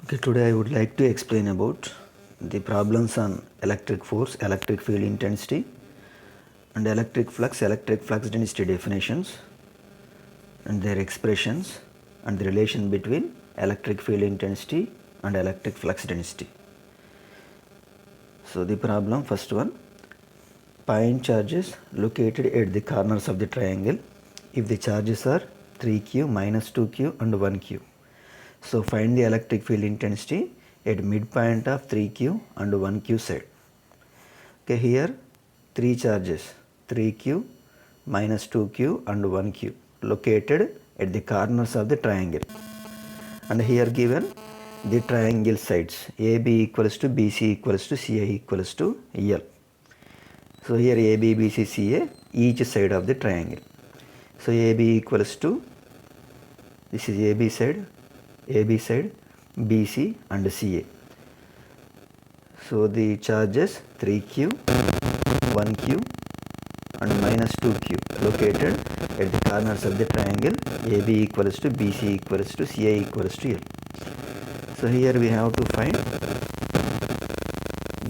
Okay, today I would like to explain about the problems on electric force, electric field intensity, and electric flux density definitions, and their expressions, and the relation between electric field intensity and electric flux density. So the problem, first one, point charges located at the corners of the triangle if the charges are 3q, minus 2q and 1q. So find the electric field intensity at midpoint of 3q and 1q side. Okay, here three charges 3q, minus 2q and 1q located at the corners of the triangle, and here given the triangle sides AB equals to BC equals to CA equals to L. So here AB, BC, CA each side of the triangle. So AB equals to, this is AB side, BC and CA. So the charges 3q, 1q and minus 2q located at the corners of the triangle AB equals to BC equals to CA equals to L. So here we have to find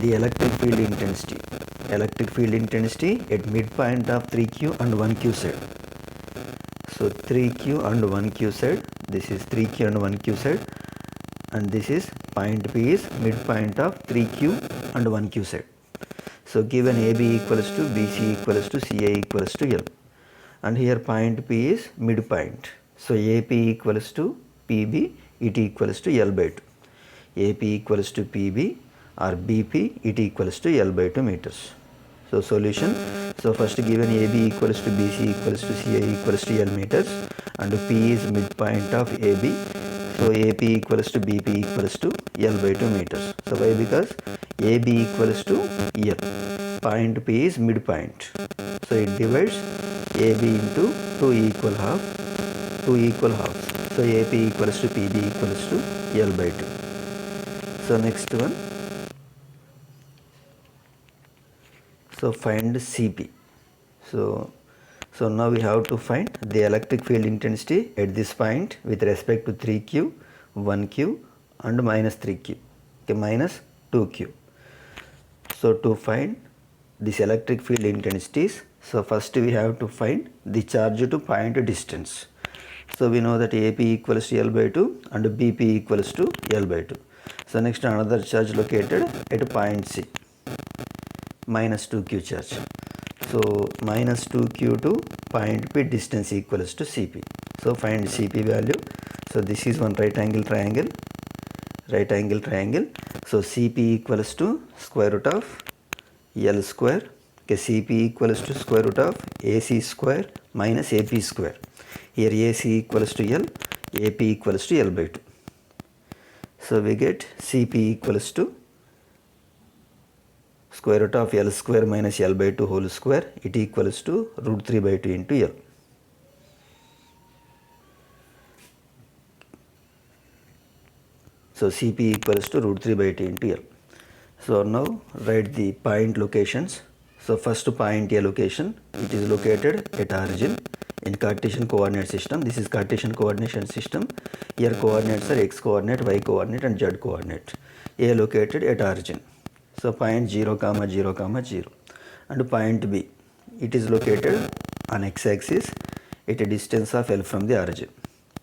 the electric field intensity. Electric field intensity at midpoint of 3q and 1q side. So 3q and 1q side, this is 3q and 1q side, and this is point P is midpoint of 3q and 1q side. So given AB equals to BC equals to CA equals to L, and here point P is midpoint. So AP equals to PB, it equals to L by 2. AP equals to PB or BP, it equals to L by 2 meters. So solution, so first given AB equals to BC equals to CA equals to L meters, and P is midpoint of AB. So AP equals to BP equals to L by 2 meters. So why? Because AB equals to L. Point P is midpoint. So it divides AB into two equal halves. So AP equals to PB equals to L by 2. So next one. So find CP. So now we have to find the electric field intensity at this point with respect to 3q, 1q and minus 3q, okay, minus 2q. So to find this electric field intensities, so first we have to find the charge to point distance. So we know that AP equals to L by 2 and BP equals to L by 2. So next another charge located at point C, minus 2q charge. So minus 2q to point P distance equals to Cp. So find Cp value. So this is one right angle triangle. So Cp equals to square root of L square. Okay, Cp equals to square root of AC square minus AP square. Here AC equals to L, AP equals to L by 2. So we get Cp equals to square root of L square minus L by 2 whole square, it equals to root 3 by 2 into L. So Cp equals to root 3 by 2 into L. So now write the point locations. So first point A location, it is located at origin in Cartesian coordinate system. This is Cartesian coordination system. Here coordinates are x coordinate, y coordinate and z coordinate. A located at origin. So point 0, 0, 0, and point B, it is located on x-axis at a distance of L from the origin.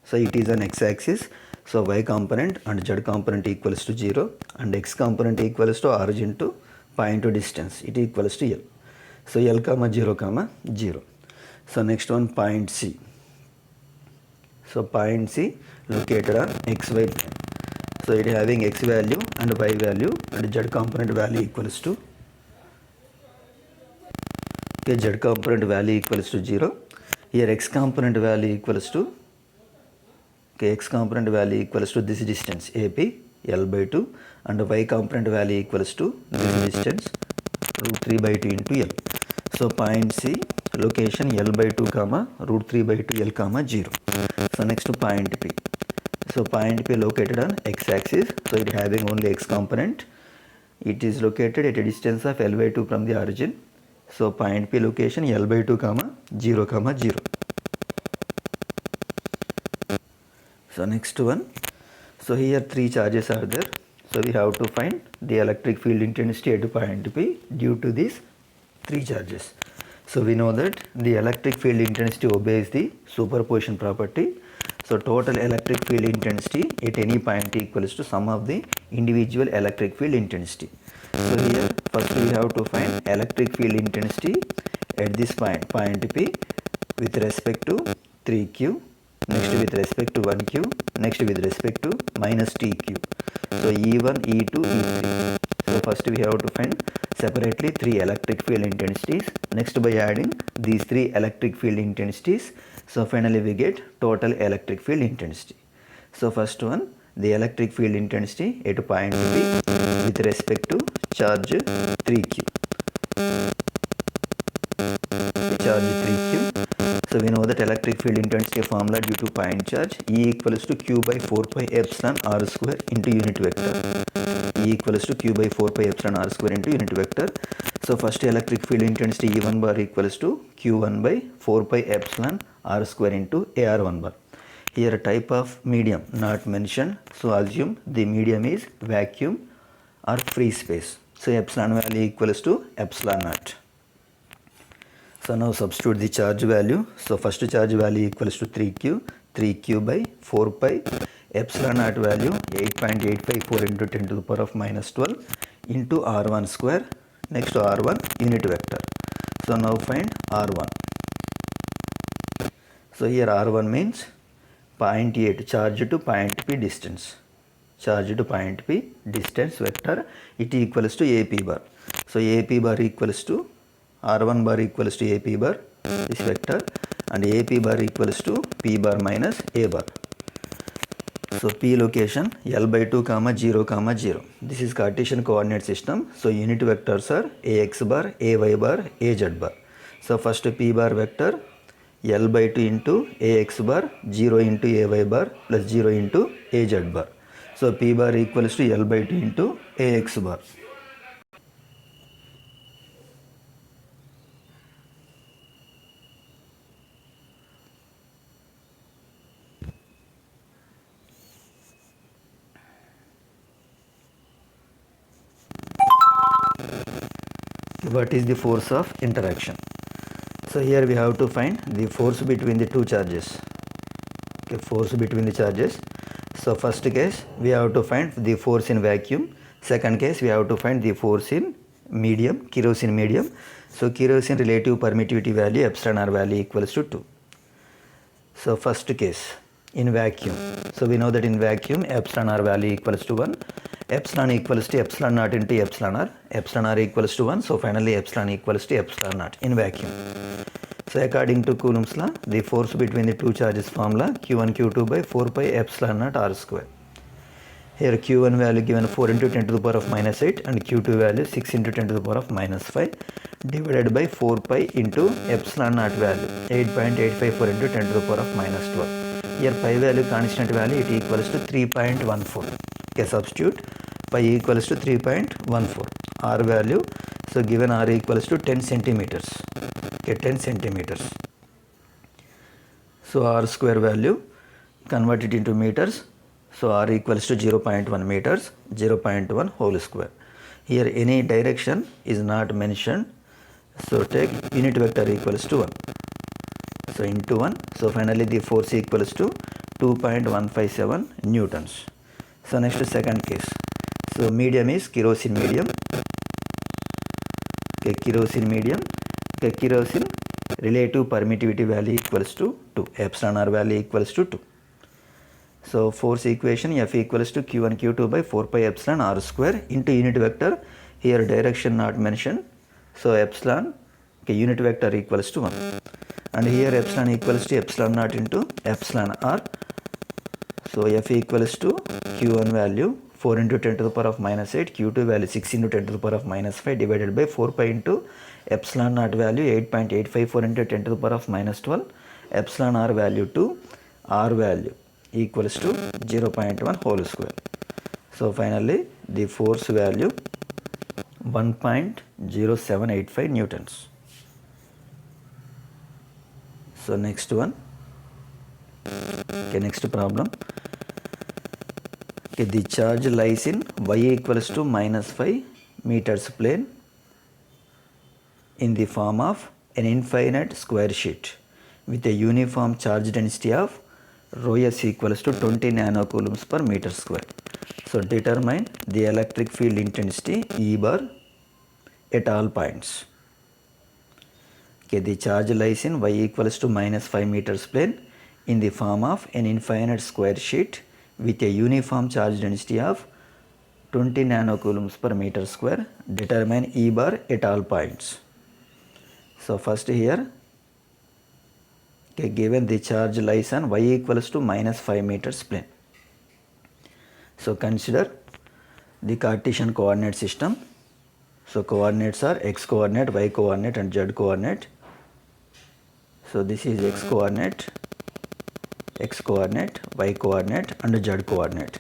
So it is on x-axis, so y component and z component equals to 0 and x component equals to origin to point to distance, it equals to L. So L, 0, 0. So next one point C. So point C located on xy plane. So it is having x value and y value and z component value equals to, okay, z component value equals to 0. Here x component value equals to, okay, x component value equals to this distance AP L by 2 and y component value equals to this distance root 3 by 2 into L. So point C location L by 2 comma root 3 by 2 L comma 0. So next to point P. So point P located on x-axis, so it having only x component. It is located at a distance of L by 2 from the origin. So point P location L by 2 comma 0 comma 0. So next one, So here three charges are there. So we have to find the electric field intensity at point P due to these three charges. So we know that the electric field intensity obeys the superposition property. So total electric field intensity at any point equals to sum of the individual electric field intensity. So here first we have to find electric field intensity at this point P with respect to 3q, next with respect to 1q, next with respect to minus tq. So E1, E2, E3. So first we have to find separately three electric field intensities. Next by adding these three electric field intensities, so finally we get total electric field intensity. So first one, the electric field intensity at point P with respect to charge 3q. Charge 3q. So we know that electric field intensity formula due to point charge E equals to q by 4 pi epsilon r square into unit vector. E equals to q by 4 pi epsilon r square into unit vector. So first electric field intensity E1 bar equals to q1 by 4 pi epsilon r square into ar1 bar. Here type of medium not mentioned, so assume the medium is vacuum or free space. So epsilon value equals to epsilon naught. So now substitute the charge value. So first charge value equals to 3q by 4 pi epsilon naught value 8.854 into 10 to the power of minus 12 into r1 square, next to r1 unit vector. So now find r1. So here r1 means 0.8 charge to point P distance. Charge to point P distance vector, it equals to AP bar. So AP bar equals to R1 bar equals to AP bar, this vector, and AP bar equals to P bar minus A bar. So P location L by 2 comma 0 comma 0. This is Cartesian coordinate system. So unit vectors are AX bar, AY bar, AZ bar. So first P bar vector L by 2 into AX bar, 0 into AY bar plus 0 into AZ bar. So P bar equals to L by 2 into AX bar. What is the force of interaction? So here we have to find the force between the two charges. Okay, force between the charges. So first case we have to find the force in vacuum. Second case we have to find the force in medium, kerosene medium. So kerosene relative permittivity value epsilon r value equals to 2. So first case in vacuum. So we know that in vacuum epsilon r value equals to 1. Epsilon equals to epsilon naught into epsilon r. Epsilon r equals to 1. So finally epsilon equals to epsilon naught in vacuum. So according to Coulomb's law, the force between the two charges formula q1 q2 by 4 pi epsilon naught r square. Here q1 value given 4 into 10 to the power of minus 8 and q2 value 6 into 10 to the power of minus 5 divided by 4 pi into epsilon naught value 8.854 into 10 to the power of minus 12. Here pi value constant value, it equals to 3.14. Okay, substitute pi equals to 3.14. R value, so given R equals to 10 centimeters. Okay, 10 centimeters. So R square value, convert it into meters. So R equals to 0.1 meters, 0.1 whole square. Here any direction is not mentioned. So take unit vector equals to 1. So into 1. So finally the force equals to 2.157 newtons. So next second case. So medium is kerosene medium. Okay, kerosene medium. Okay, kerosene relative permittivity value equals to 2. Epsilon r value equals to 2. So force equation F equals to q1 q2 by 4 pi epsilon r square into unit vector. Here direction not mentioned. So epsilon, okay, unit vector equals to 1. And here epsilon equals to epsilon naught into epsilon r. So F equals to q1 value 4 into 10 to the power of minus 8, q2 value 6 into 10 to the power of minus 5 divided by 4 pi into epsilon naught value 8.854 into 10 to the power of minus 12, epsilon r value to r value equals to 0.1 whole square. So finally the force value 1.0785 newtons. So next one. Okay, next problem. Okay, the charge lies in y equals to minus 5 meters plane in the form of an infinite square sheet with a uniform charge density of rho s equals to 20 nanocoulombs per meter square. So determine the electric field intensity E bar at all points. Okay, the charge lies in y equals to minus 5 meters plane in the form of an infinite square sheet with a uniform charge density of 20 nanocoulombs per meter square. Determine E bar at all points. So first here, okay, given the charge lies on y equals to minus 5 meters plane. So consider the Cartesian coordinate system. So coordinates are x coordinate, y coordinate and z coordinate. So this is x coordinate, y coordinate and z coordinate.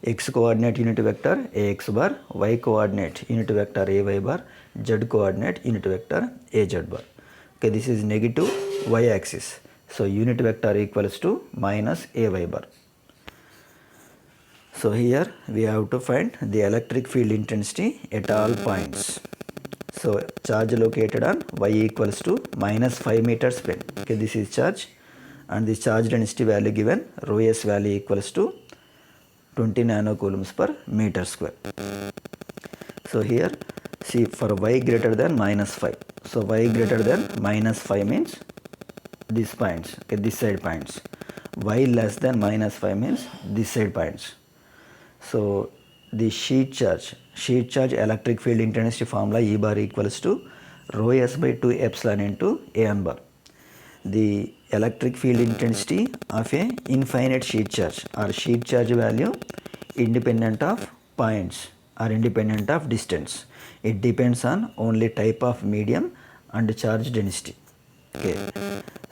X coordinate unit vector ax bar, y coordinate unit vector ay bar, z coordinate unit vector az bar. Okay, this is negative y axis. So unit vector equals to minus ay bar. So here we have to find the electric field intensity at all points. So charge located on y equals to minus 5 meters plane. Okay, this is charge and the charge density value given rho s value equals to 20 nanocoulombs per meter square. So here see for y greater than minus 5. So y greater than minus 5 means these points, okay, this side points. Y less than minus 5 means this side points. So the sheet charge electric field intensity formula E bar equals to rho s by 2 epsilon into A1 bar. The electric field intensity of a infinite sheet charge or sheet charge value independent of points or independent of distance. It depends on only type of medium and charge density. Okay.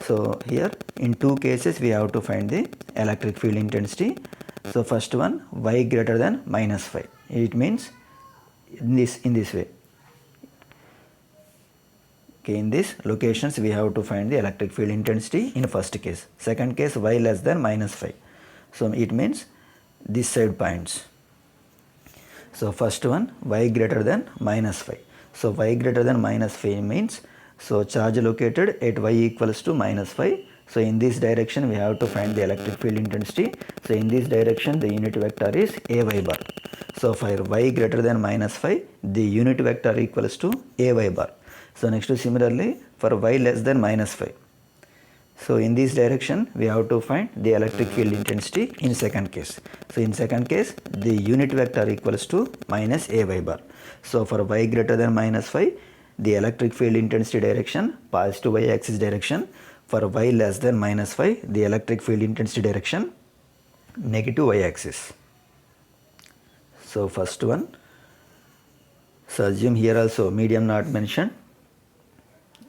So here in two cases we have to find the electric field intensity. So first one, y greater than minus 5. It means in this way. Okay, in these locations we have to find the electric field intensity in first case. Second case, y less than minus 5. So it means this side points. So first one, y greater than minus 5. So y greater than minus 5 means, so charge located at y equals to minus 5. So in this direction we have to find the electric field intensity. So in this direction the unit vector is ay bar. So for y greater than minus 5, the unit vector equals to ay bar. So next similarly for y less than minus 5. So in this direction we have to find the electric field intensity in second case. So in second case the unit vector equals to minus ay bar. So for y greater than minus 5, the electric field intensity direction positive y axis direction. For y less than minus 5, the electric field intensity direction negative y axis. So first one, so assume here also medium not mentioned.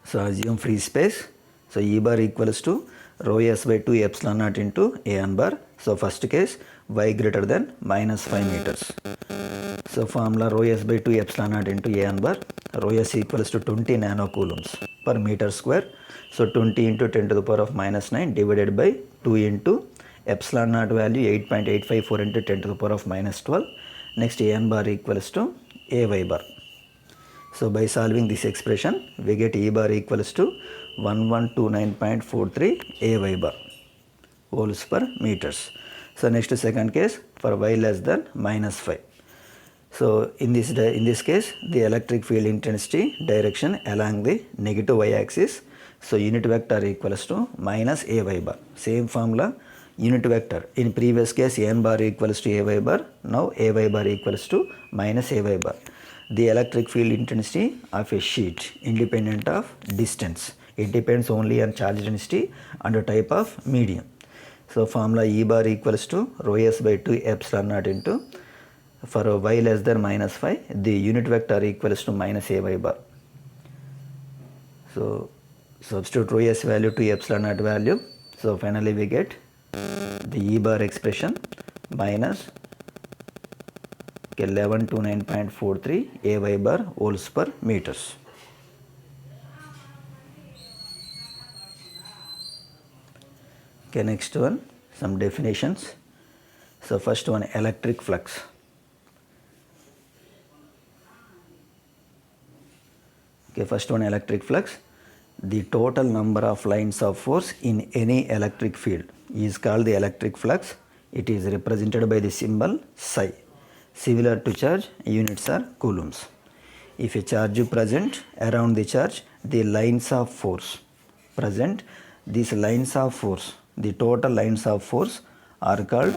So assume free space. So E bar equals to rho s by 2 epsilon naught into A1 bar. So first case y greater than minus 5 meters. So formula rho s by 2 epsilon naught into A1 bar. Rho s equals to 20 nanocoulombs per meter square. So 20 into 10 to the power of minus 9 divided by 2 into epsilon naught value 8.854 into 10 to the power of minus 12. Next A1 bar equals to ay bar. So by solving this expression we get E bar equals to 1129.43 ay bar volts per meters. So next second case for y less than minus 5. So in this case the electric field intensity direction along the negative y axis. So unit vector equals to minus ay bar. Same formula, unit vector. In previous case n bar equals to ay bar. Now ay bar equals to minus ay bar. The electric field intensity of a sheet independent of distance. It depends only on charge density and the type of medium. So formula E bar equals to rho s by 2 epsilon naught into, for y less than minus 5, the unit vector equals to minus ay bar. So substitute rho s value to epsilon naught value. So finally we get the E bar expression minus 1129.43 ay bar volts per meters. Okay, next one, some definitions. So first one, electric flux. Okay, first one, electric flux. The total number of lines of force in any electric field is called the electric flux. It is represented by the symbol psi. Similar to charge, units are coulombs. If a charge is present around the charge, the lines of force present, these lines of force, the total lines of force are called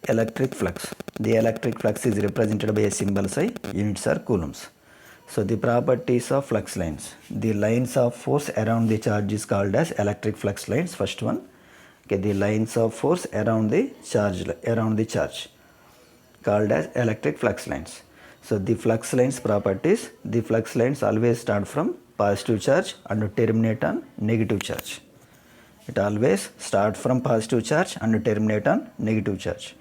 electric flux. The electric flux is represented by a symbol psi, units are coulombs. So the properties of flux lines. The lines of force around the charge is called as electric flux lines. First one. Okay, the lines of force around the charge called as electric flux lines. So the flux lines properties, the flux lines always start from positive charge and terminate on negative charge. It always start from positive charge and terminate on negative charge.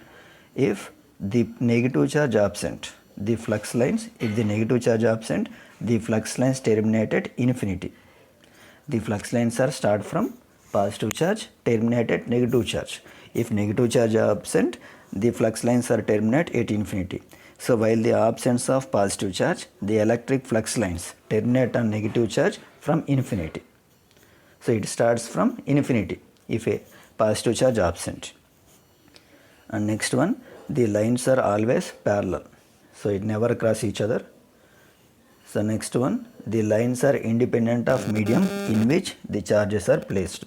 If the negative charge absent, the flux lines, if the negative charge absent, the flux lines terminate at infinity. The flux lines are start from positive charge, terminate at negative charge. If negative charge are absent, the flux lines are terminate at infinity. So while the absence of positive charge, the electric flux lines terminate on negative charge from infinity. So it starts from infinity if a positive charge absent. And next one, the lines are always parallel. So it never cross each other. So next one, the lines are independent of medium in which the charges are placed.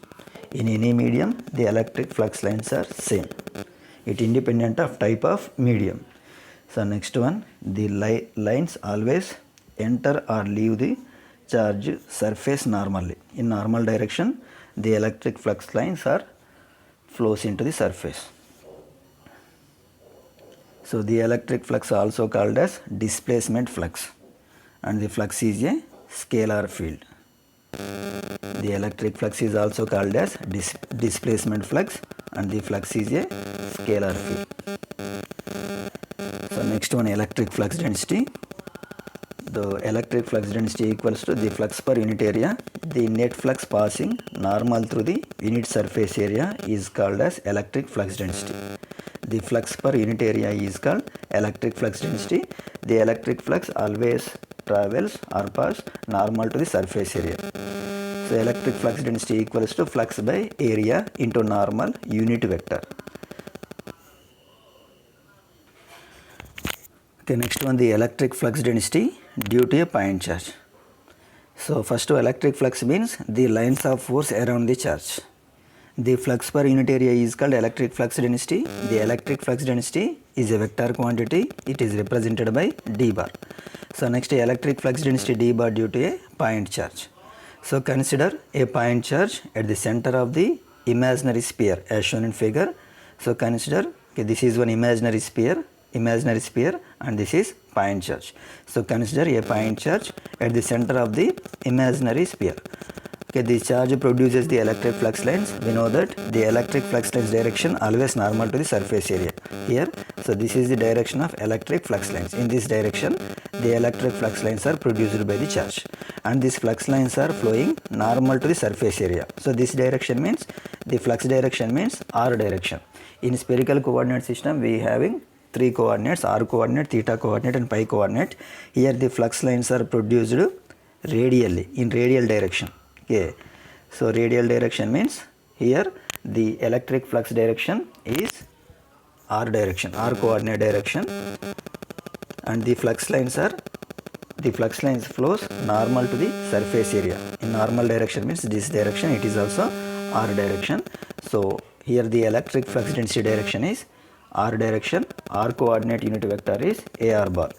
In any medium, the electric flux lines are same. It independent of type of medium. So next one, the lines always enter or leave the charge surface normally. In normal direction, the electric flux lines are flows into the surface. So the electric flux also called as displacement flux, and the flux is a scalar field. The electric flux is also called as displacement flux, and the flux is a scalar field. So next one, electric flux density. The electric flux density equals to the flux per unit area. The net flux passing normal through the unit surface area is called as electric flux density. The flux per unit area is called electric flux density. The electric flux always travels or pass normal to the surface area. So electric flux density equals to flux by area into normal unit vector. Okay, next one, the electric flux density due to a point charge. So first electric flux means the lines of force around the charge. The flux per unit area is called electric flux density. The electric flux density is a vector quantity. It is represented by d bar. So next, electric flux density d bar due to a point charge. So consider a point charge at the center of the imaginary sphere as shown in figure. So consider, okay, this is one imaginary sphere, and this is point charge. So consider a point charge at the center of the imaginary sphere. Okay, the charge produces the electric flux lines. We know that the electric flux lines direction always normal to the surface area. Here, so this is the direction of electric flux lines. In this direction, the electric flux lines are produced by the charge, and these flux lines are flowing normal to the surface area. So this direction means, the flux direction means r direction. In spherical coordinate system, we having three coordinates: r coordinate, theta coordinate, and pi coordinate. Here the flux lines are produced radially, in radial direction. Okay, so radial direction means here the electric flux direction is r direction, r coordinate direction, and the flux lines flows normal to the surface area. In normal direction means this direction, it is also r direction. So here the electric flux density direction is r direction, r coordinate unit vector is ar bar.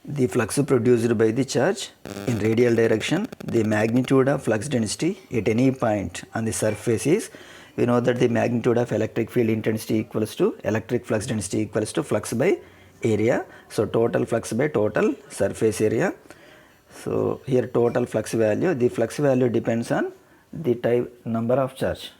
The flux produced by the charge in radial direction, the magnitude of flux density at any point on the surface is, we know that the magnitude of electric field intensity equals to electric flux density equals to flux by area. So total flux by total surface area. So here total flux value, the flux value depends on the number of charges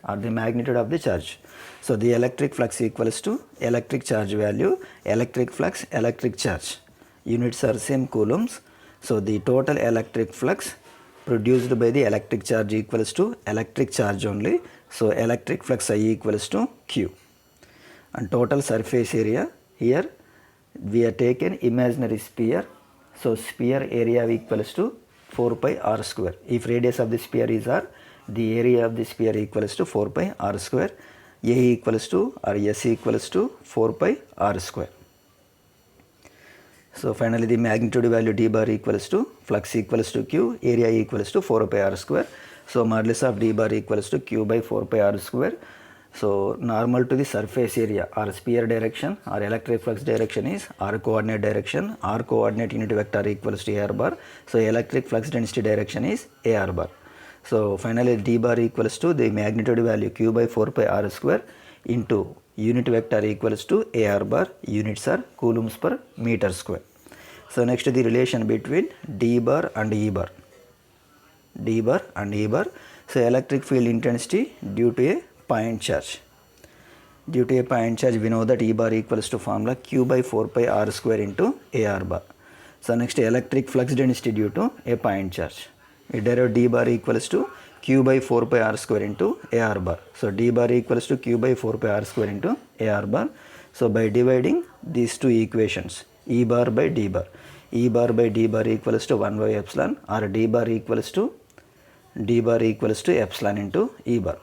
or the magnitude of the charge. So the electric flux equals to electric charge value, electric flux, electric charge. Units are same coulombs. So the total electric flux produced by the electric charge equals to electric charge only. So electric flux I equals to Q. And total surface area, here we are taken imaginary sphere. So sphere area equals to 4 pi r square. If radius of the sphere is r, the area of the sphere equals to 4 pi r square. A equals to or S equals to 4 pi r square. So finally the magnitude value d bar equals to flux equals to Q, area equals to 4 pi r square. So modulus of d bar equals to Q by 4 pi r square. So normal to the surface area or sphere direction or electric flux direction is r coordinate direction. R coordinate unit vector equals to a r bar. So electric flux density direction is a r bar. So finally d bar equals to the magnitude value Q by 4 pi r square into unit vector equals to a r bar. Units are coulombs per meter square. So next the relation between d bar and e bar. D bar and E bar. So electric field intensity due to a point charge. Due to a point charge, we know that E bar equals to formula Q by 4 pi r square into a r bar. So next electric flux density due to a point charge. We derive d bar equals to Q by 4 pi r square into a r bar. So d bar equals to Q by 4 pi r square into a r bar. So by dividing these two equations, E bar by d bar, E bar by d bar equals to 1 by epsilon, or d bar equals to epsilon into E bar.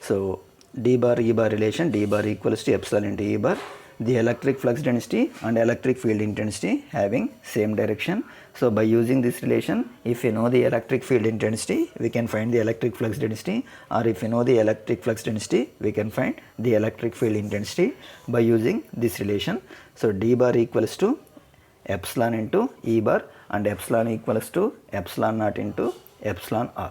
So d bar E bar relation, d bar equals to epsilon into E bar. The electric flux density and electric field intensity having same direction. So by using this relation, if you know the electric field intensity, we can find the electric flux density, or if you know the electric flux density, we can find the electric field intensity by using this relation. So d bar equals to epsilon into E bar, and epsilon equals to epsilon naught into epsilon r.